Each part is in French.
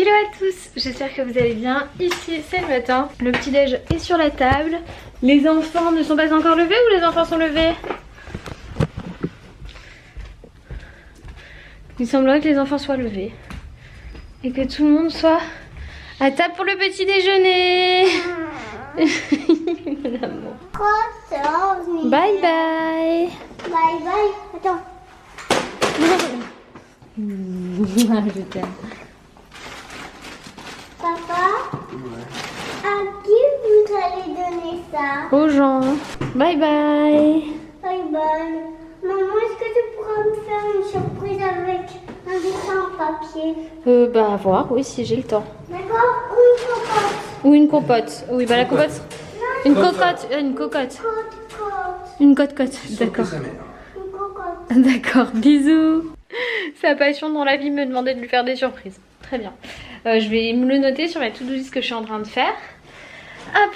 Hello à tous, j'espère que vous allez bien. Ici c'est le matin, le petit déj est sur la table. Les enfants ne sont pas encore levés ou les enfants sont levés? Il semblerait que les enfants soient levés et que tout le monde soit à table pour le petit déjeuner. Bye bye. Bye bye. Attends. Je t'aime. Papa, à qui vous allez donner ça? Aux gens. Bye bye. Bye bye. Maman, est-ce que tu pourras me faire une surprise avec un dessin en papier? Bah à voir, oui, si j'ai le temps. D'accord? Ou une cocotte? Ou une compote. Oui, bah la compote. Une cocotte. Une cocotte. Cocotte. Une cocotte. D'accord. Une cocotte. D'accord, bisous. Sa passion dans la vie me demandait de lui faire des surprises. Très bien. Je vais me le noter sur ma to-do list que je suis en train de faire. Hop.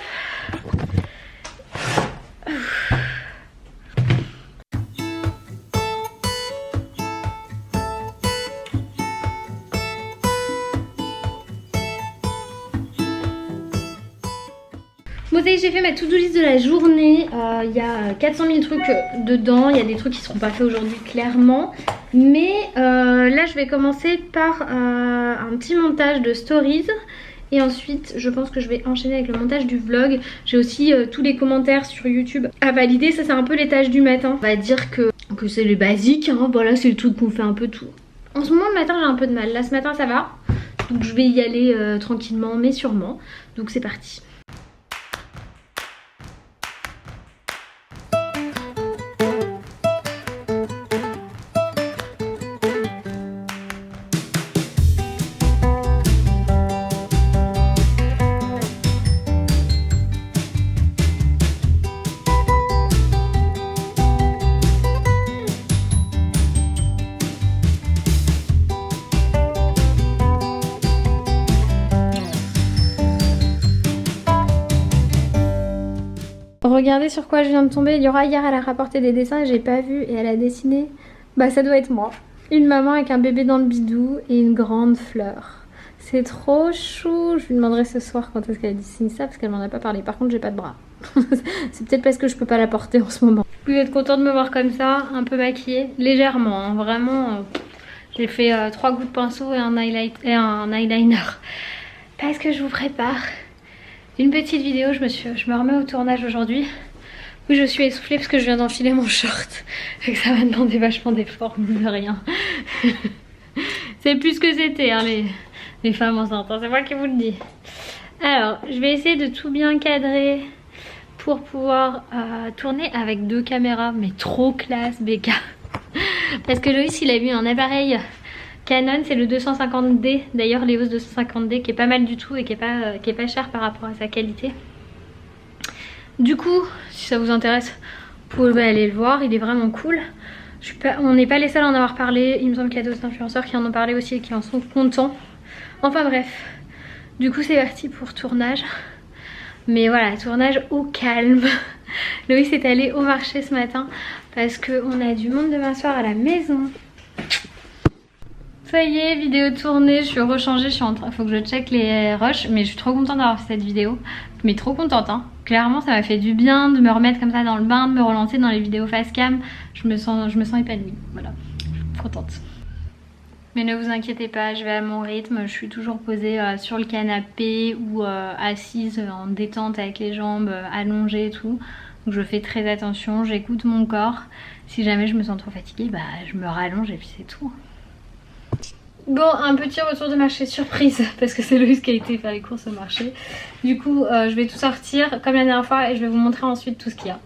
Bon, ça y est, j'ai fait ma to-do list de la journée. Il y a 400 000 trucs dedans. Il y a des trucs qui ne seront pas faits aujourd'hui, clairement. Mais là, je vais commencer par un petit montage de stories. Et ensuite, je pense que je vais enchaîner avec le montage du vlog. J'ai aussi tous les commentaires sur YouTube à valider. Ça, c'est un peu les tâches du matin. On va dire que c'est les basiques. Hein. Voilà, c'est le truc qu'on fait un peu tout. En ce moment, le matin, j'ai un peu de mal. Là, ce matin, ça va. Donc, je vais y aller tranquillement, mais sûrement. Donc, c'est parti. Regardez sur quoi je viens de tomber. Liora hier elle a rapporté des dessins et j'ai pas vu et elle a dessiné. Bah ça doit être moi. Une maman avec un bébé dans le bidou et une grande fleur. C'est trop chou. Je lui demanderai ce soir quand est-ce qu'elle dessine ça parce qu'elle m'en a pas parlé. Par contre j'ai pas de bras. C'est peut-être parce que je peux pas la porter en ce moment. Vous êtes content de me voir comme ça, un peu maquillée, légèrement, hein, vraiment. J'ai fait 3 gouttes de pinceau et un eyeliner. Parce que je vous prépare une petite vidéo. Je me remets au tournage aujourd'hui. Oui, je suis essoufflée parce que je viens d'enfiler mon short. Et que ça va demander vachement d'efforts, mine de rien. C'est plus ce que c'était, hein, les femmes enceintes. C'est moi qui vous le dis. Alors, je vais essayer de tout bien cadrer pour pouvoir tourner avec 2 caméras. Mais trop classe, BK. Parce que Loïs, il a vu un appareil Canon, c'est le 250D, d'ailleurs l'EOS 250D qui est pas mal du tout et qui est pas cher par rapport à sa qualité. Du coup, si ça vous intéresse, vous pouvez aller le voir, il est vraiment cool. On n'est pas les seuls à en avoir parlé, il me semble qu'il y a d'autres influenceurs qui en ont parlé aussi et qui en sont contents. Enfin bref, du coup c'est parti pour tournage. Mais voilà, tournage au calme. Loïs est allé au marché ce matin parce qu'on a du monde demain soir à la maison. Ça y est, vidéo tournée, je suis rechangée, faut que je check les rushs, mais je suis trop contente d'avoir fait cette vidéo. Mais trop contente, hein. Clairement, ça m'a fait du bien de me remettre comme ça dans le bain, de me relancer dans les vidéos face cam. Je me sens épanouie, voilà. Je suis contente. Mais ne vous inquiétez pas, je vais à mon rythme, je suis toujours posée sur le canapé ou assise en détente avec les jambes allongées et tout. Donc je fais très attention, j'écoute mon corps. Si jamais je me sens trop fatiguée, bah je me rallonge et puis c'est tout. Bon, un petit retour de marché surprise parce que c'est Loïs qui a été faire les courses au marché. Du coup, je vais tout sortir comme la dernière fois et je vais vous montrer ensuite tout ce qu'il y a.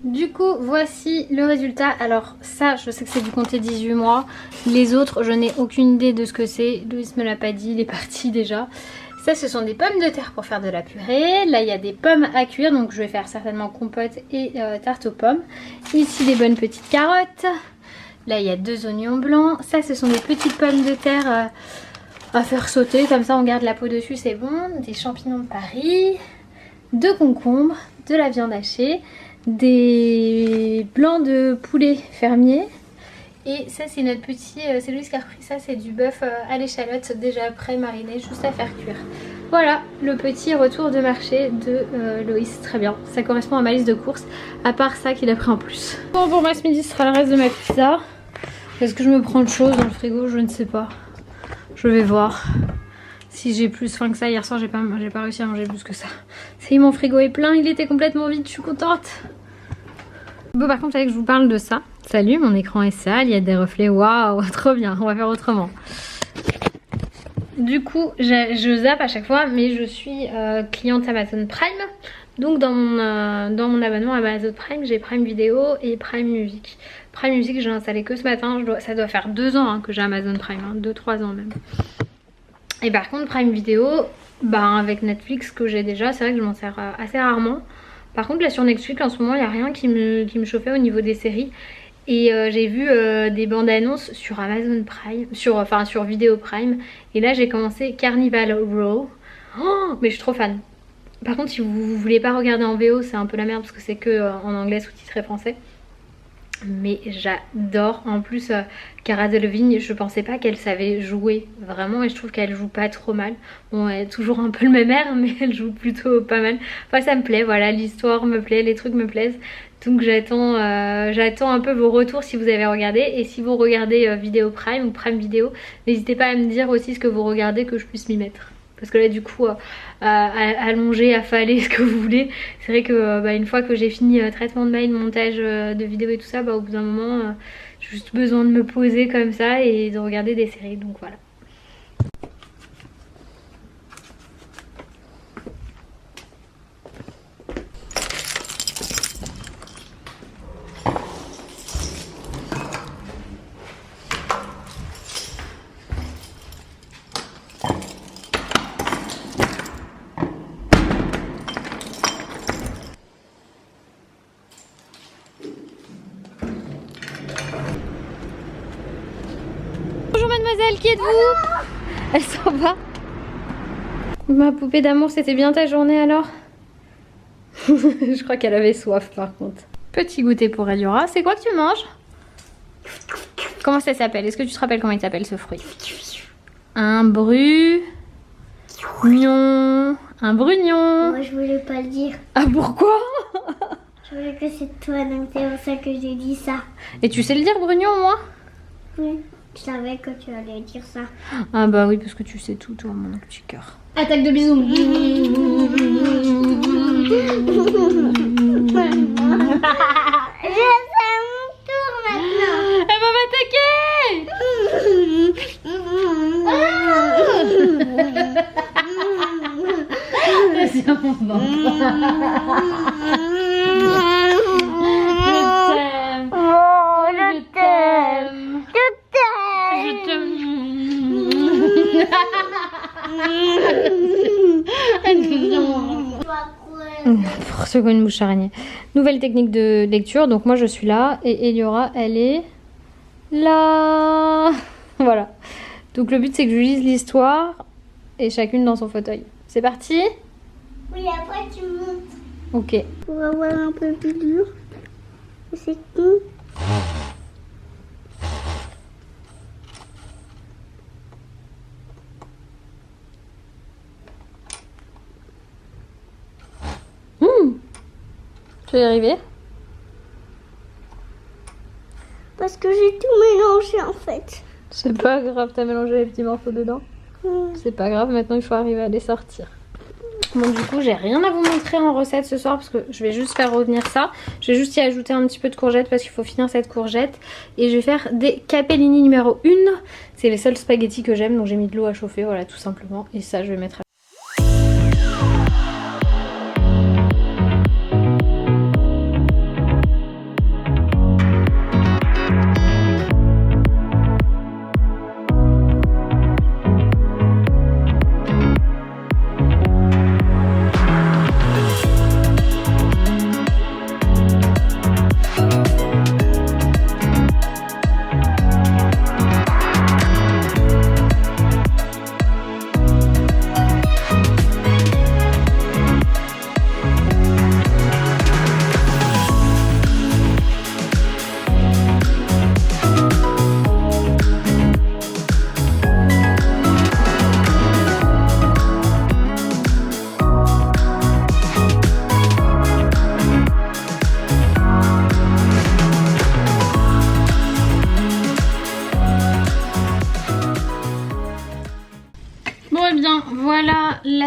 Du coup, voici le résultat. Alors ça, je sais que c'est du compter 18 mois. Les autres, je n'ai aucune idée de ce que c'est. Loïs me l'a pas dit, il est parti déjà. Ça, ce sont des pommes de terre pour faire de la purée. Là, il y a des pommes à cuire, donc je vais faire certainement compote et tarte aux pommes. Ici, des bonnes petites carottes. Là, il y a 2 oignons blancs. Ça, ce sont des petites pommes de terre à faire sauter. Comme ça, on garde la peau dessus, c'est bon. Des champignons de Paris. 2 concombres. De la viande hachée. Des blancs de poulet fermier. Et ça c'est notre petit, c'est Louise qui a repris ça, c'est du bœuf à l'échalote déjà prêt mariné, juste à faire cuire. Voilà le petit retour de marché de Loïs, très bien, ça correspond à ma liste de courses, à part ça qu'il a pris en plus. Bon, pour moi ce midi ce sera le reste de ma pizza. Est-ce que je me prends de choses dans le frigo? Je ne sais pas, je vais voir. Si j'ai plus faim que ça, hier soir j'ai pas réussi à manger plus que ça. Ça y est, mon frigo est plein, il était complètement vide, je suis contente. Bon, par contre, il fallait que je vous parle de ça. Salut, mon écran est sale, il y a des reflets, waouh, trop bien, on va faire autrement. Du coup, je zappe à chaque fois, mais je suis cliente Amazon Prime. Donc dans mon abonnement Amazon Prime, j'ai Prime Vidéo et Prime Music. Prime Music, j'ai installé que ce matin, ça doit faire 2 ans que j'ai Amazon Prime, 2-3 ans même. Et par contre Prime Vidéo, avec Netflix que j'ai déjà, c'est vrai que je m'en sers assez rarement. Par contre là sur Netflix en ce moment il n'y a rien qui me chauffait au niveau des séries. Et j'ai vu des bandes annonces sur Amazon Prime, sur Vidéo Prime. Et là j'ai commencé Carnival Row. Oh, mais je suis trop fan. Par contre si vous voulez pas regarder en VO, c'est un peu la merde parce que c'est que en anglais sous-titré français. Mais j'adore. En plus Cara Delevingne, je pensais pas qu'elle savait jouer vraiment, et je trouve qu'elle joue pas trop mal. Bon, elle a toujours un peu le même air, mais elle joue plutôt pas mal. Enfin ça me plaît, voilà, l'histoire me plaît, les trucs me plaisent. Donc j'attends un peu vos retours si vous avez regardé. Et si vous regardez Vidéo Prime ou Prime Vidéo, n'hésitez pas à me dire aussi ce que vous regardez, que je puisse m'y mettre. Parce que là du coup allonger, affaler, ce que vous voulez. C'est vrai que une fois que j'ai fini traitement de mail, montage de vidéos et tout ça, au bout d'un moment j'ai juste besoin de me poser comme ça et de regarder des séries, donc voilà. Bonjour mademoiselle, qui êtes-vous? Elle s'en va. Ma poupée d'amour, c'était bien ta journée alors? Je crois qu'elle avait soif par contre. Petit goûter pour Eliora, c'est quoi que tu manges? Comment ça s'appelle? Est-ce que tu te rappelles comment il s'appelle ce fruit? Un brugnon. Un brugnon. Moi je voulais pas le dire. Ah pourquoi? Je voulais que c'est toi, donc c'est pour ça que j'ai dit ça. Et tu sais le dire brugnon au moins? Oui, je savais que tu allais dire ça. Ah bah oui, parce que tu sais tout toi, mon petit cœur. Attaque de bisous. C'est à mon tour maintenant. Elle va m'attaquer. C'est mon ventre. Je t'aime. Je t'aime. Pour ceux qui ont une bouche araignée. Nouvelle technique de lecture. Donc moi je suis là et Eliora elle est là. Voilà. Donc le but c'est que je lise l'histoire et chacune dans son fauteuil. C'est parti? Oui, après tu montes. Ok. Pour avoir un peu plus dur. C'est tout. Tu vas y arriver? Parce que j'ai tout mélangé en fait. C'est pas grave, t'as mélangé les petits morceaux dedans. C'est pas grave, maintenant il faut arriver à les sortir. Bon du coup j'ai rien à vous montrer en recette ce soir parce que je vais juste faire revenir ça. Je vais juste y ajouter un petit peu de courgette parce qu'il faut finir cette courgette. Et je vais faire des capellini numéro 1. C'est les seuls spaghettis que j'aime, donc j'ai mis de l'eau à chauffer, voilà tout simplement. Et ça je vais mettre à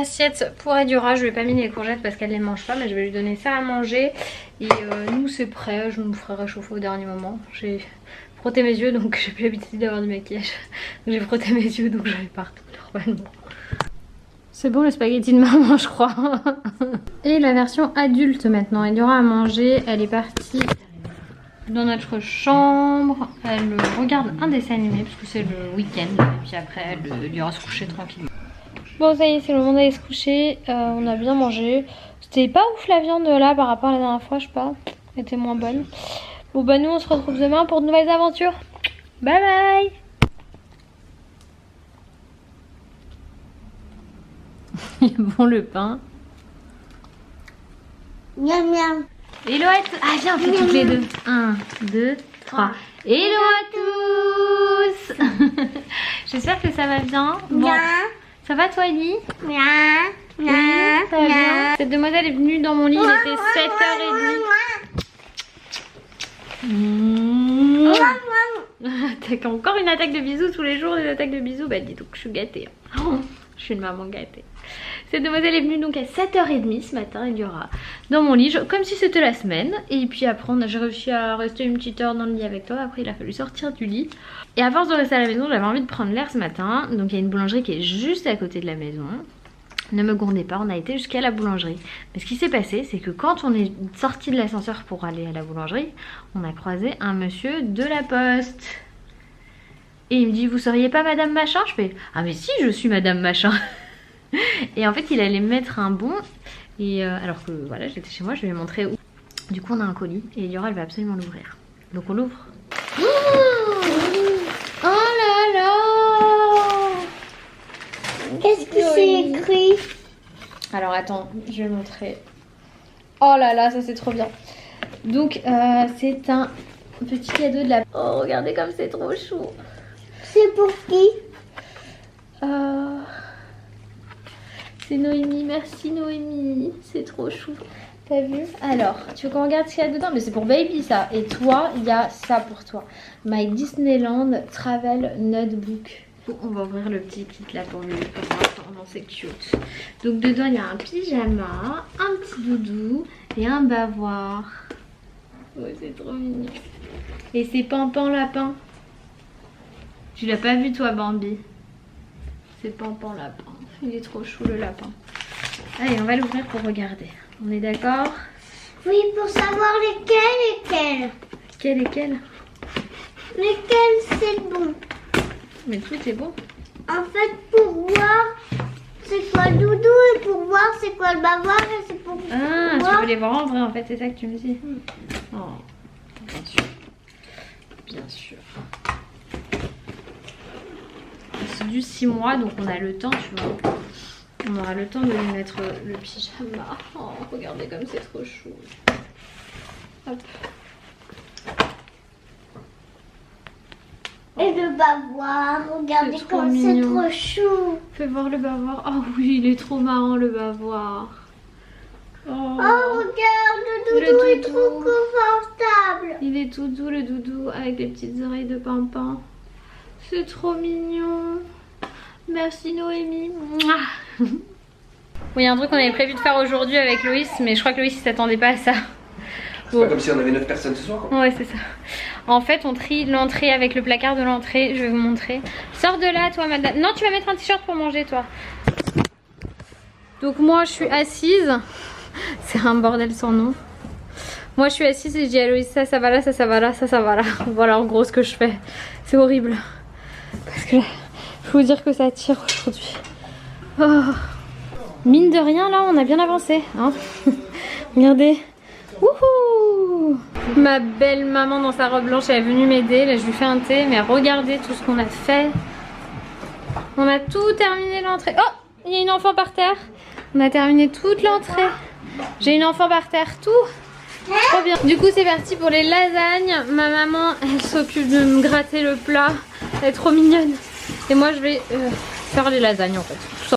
assiette pour Adura. Je lui ai pas mis les courgettes parce qu'elle les mange pas, mais je vais lui donner ça à manger. Et nous c'est prêt, je me ferai réchauffer au dernier moment. J'ai frotté mes yeux donc j'ai plus l'habitude d'avoir du maquillage. J'ai frotté mes yeux donc j'en ai partout normalement. C'est bon le spaghetti de maman je crois. Et la version adulte maintenant. Adura a mangé, elle est partie dans notre chambre. Elle regarde un dessin animé parce que c'est le week-end. Et puis après elle ira se coucher tranquillement. Bon ça y est, c'est le moment d'aller se coucher. On a bien mangé. C'était pas ouf la viande là par rapport à la dernière fois, je sais pas. Elle était moins bonne. Bon bah nous on se retrouve demain pour de nouvelles aventures. Bye bye. Il est bon le pain. Miam miam. Hello à tous. Ah viens on fait toutes les deux. 1, 2, 3. Hello à tous. J'espère que ça va bien. Bon. Ça va toi Ellie? Miam. Oui, ça va bien. Cette demoiselle est venue dans mon lit, il était 7h30. T'as encore une attaque de bisous tous les jours, des attaques de bisous. Bah dis donc je suis gâtée. Je suis une maman gâtée. Cette demoiselle est venue donc à 7h30 ce matin, il y aura dans mon lit, comme si c'était la semaine. Et puis après j'ai réussi à rester une petite heure dans le lit avec toi. Après il a fallu sortir du lit. Et à force de rester à la maison, j'avais envie de prendre l'air ce matin. Donc il y a une boulangerie qui est juste à côté de la maison. Ne me grondez pas, on a été jusqu'à la boulangerie. Mais ce qui s'est passé, c'est que quand on est sorti de l'ascenseur pour aller à la boulangerie, on a croisé un monsieur de la poste. Et il me dit, vous seriez pas madame machin? Je fais, ah mais si, je suis madame machin. Et en fait il allait me mettre un bon. Et alors que voilà, j'étais chez moi, je lui ai montré où. Du coup on a un colis et Eliora elle va absolument l'ouvrir. Donc on l'ouvre. Oh là là! Qu'est-ce que c'est écrit? Alors attends, je vais montrer. Oh là là, ça c'est trop bien. Donc c'est un petit cadeau de la... Oh regardez comme c'est trop chou. C'est pour qui? C'est Noémie, merci Noémie. C'est trop chou. T'as vu? Alors, tu veux qu'on regarde ce qu'il y a dedans? Mais c'est pour baby ça. Et toi, il y a ça pour toi. My Disneyland Travel Notebook. On va ouvrir le petit kit là pour lui. Non, c'est cute. Donc dedans, il y a un pyjama, un petit doudou et un bavoir. Oh, c'est trop mignon. Et c'est Pampan Lapin. Tu l'as pas vu toi, Bambi? C'est Pampan Lapin. Il est trop chou le lapin. Allez, on va l'ouvrir pour regarder. On est d'accord? Oui, pour savoir lesquels. Lesquels? Lesquels c'est bon. Mais tout est bon. En fait, pour voir c'est quoi le doudou et pour voir c'est quoi le bavoir et c'est pour Ah, voir... tu veux les voir en vrai en fait, c'est ça que tu me dis. Oh, bien sûr. Bien sûr. C'est du 6 mois donc on a le temps, tu vois. On aura le temps de lui mettre le pyjama. Oh, regardez comme c'est trop chou. Hop. Et le bavoir, regardez comme c'est trop chou. Fais voir le bavoir. Oh oui, il est trop marrant le bavoir. Oh, regarde, le doudou est trop confortable. Il est tout doux le doudou avec les petites oreilles de Pampan. C'est trop mignon. Merci Noémie. Mouah. Oui, il y a un truc qu'on avait prévu de faire aujourd'hui avec Loïs, mais je crois que Loïs ne s'attendait pas à ça. C'est pas comme si on avait 9 personnes ce soir quoi. Ouais, c'est ça. En fait, on trie l'entrée avec le placard de l'entrée. Je vais vous montrer. Sors de là, toi, madame. Non, tu vas mettre un t-shirt pour manger, toi. Donc moi, je suis assise. C'est un bordel sans nom. Moi, je suis assise et je dis à Loïs, ça va là, ça va là, ça va là. Voilà, en gros, ce que je fais. C'est horrible. Parce que là, je peux vous dire que ça tire aujourd'hui. Oh. Mine de rien, là, on a bien avancé. Hein. Regardez. Wouhou! Ma belle maman dans sa robe blanche, elle est venue m'aider. Là, je lui fais un thé. Mais regardez tout ce qu'on a fait. On a tout terminé l'entrée. Oh! Il y a une enfant par terre. On a terminé toute l'entrée. J'ai une enfant par terre. Tout. Trop bien. Du coup, c'est parti pour les lasagnes. Ma maman, elle s'occupe de me gratter le plat. Elle est trop mignonne. Et moi, je vais faire les lasagnes en fait. Tout ça.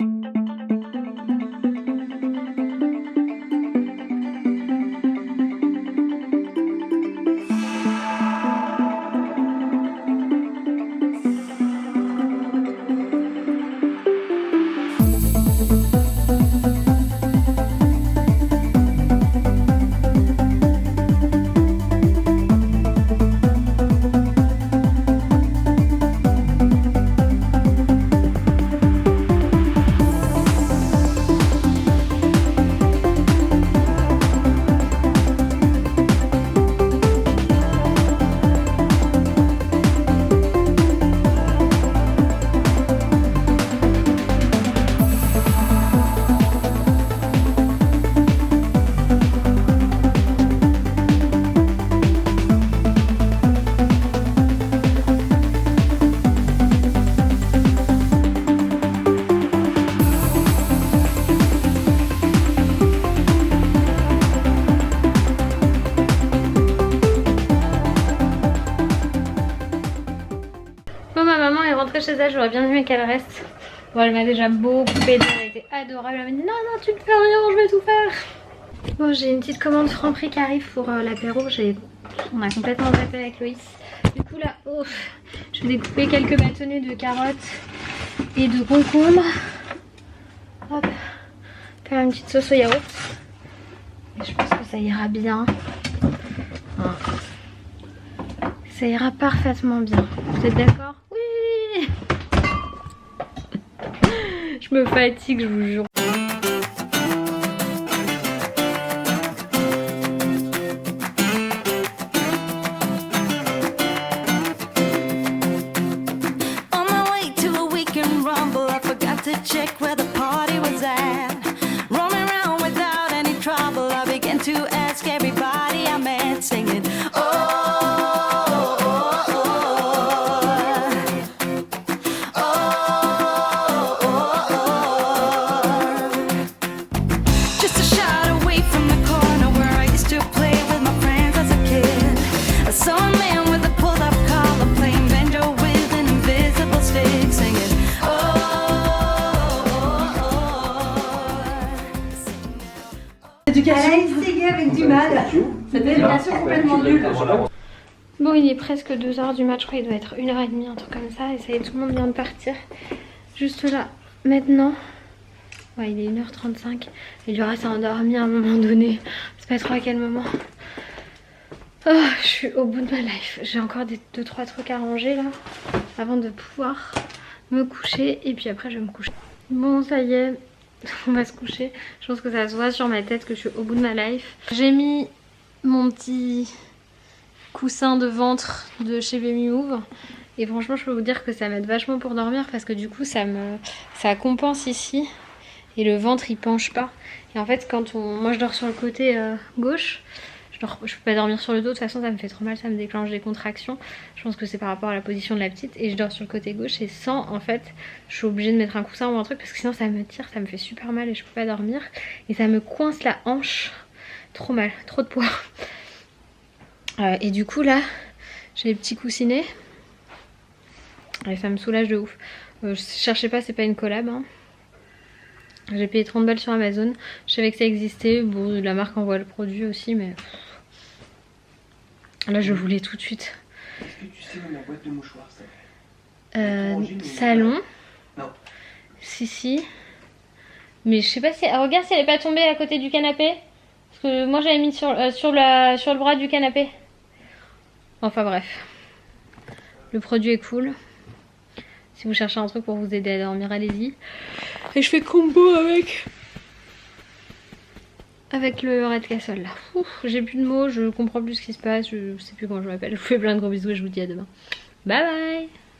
rentrer chez elle, j'aurais bien aimé qu'elle reste. Bon, elle m'a déjà beaucoup aidée, elle était adorable. Elle m'a dit non, non, tu ne fais rien, je vais tout faire. Bon, j'ai une petite commande Franprix qui arrive pour l'apéro. On a complètement zappé avec Loïs. Du coup, là, je vais découper quelques bâtonnets de carottes et de concombres. Hop, faire une petite sauce au yaourt. Et je pense que ça ira bien. Ça ira parfaitement bien. Vous êtes d'accord? Oui. Je me fatigue, je vous jure. Elle a essayé avec du mal. C'était bien sûr complètement nul. Bon, il est presque 2h du match, je crois qu'il doit être 1h30, un truc comme ça. Et ça y est, tout le monde vient de partir. Juste là, maintenant. Ouais, il est 1h35. Et Dura s'est endormi à un moment donné. C'est pas trop à quel moment. Oh, je suis au bout de ma life. J'ai encore 2-3 trucs à ranger là. Avant de pouvoir me coucher. Et puis après, je vais me coucher. Bon, ça y est. On va se coucher. Je pense que ça se voit sur ma tête que je suis au bout de ma life. J'ai mis mon petit coussin de ventre de chez Baby Move. Et franchement, je peux vous dire que ça m'aide vachement pour dormir parce que du coup, ça compense ici. Et le ventre, il penche pas. Et en fait, moi je dors sur le côté gauche. Je peux pas dormir sur le dos, de toute façon ça me fait trop mal, ça me déclenche des contractions. Je pense que c'est par rapport à la position de la petite. Et je dors sur le côté gauche et sans, en fait, je suis obligée de mettre un coussin ou un truc parce que sinon ça me tire, ça me fait super mal et je peux pas dormir. Et ça me coince la hanche, trop mal, trop de poids. Et du coup là, j'ai les petits coussinets. Et ça me soulage de ouf. Cherchez pas, c'est pas une collab hein. J'ai payé 30 balles sur Amazon. Je savais que ça existait. Bon, la marque envoie le produit aussi, mais là je voulais tout de suite. Est-ce que tu sais où ma boîte de mouchoirs ça salon. Non. Si. Mais je sais pas si. Ah, regarde si elle est pas tombée à côté du canapé. Parce que moi j'avais mis sur le bras du canapé. Enfin bref. Le produit est cool. Si vous cherchez un truc pour vous aider à dormir, allez-y. Et je fais combo avec le Red Castle là. J'ai plus de mots, je comprends plus ce qui se passe, je sais plus comment je m'appelle. Je vous fais plein de gros bisous et je vous dis à demain. Bye bye.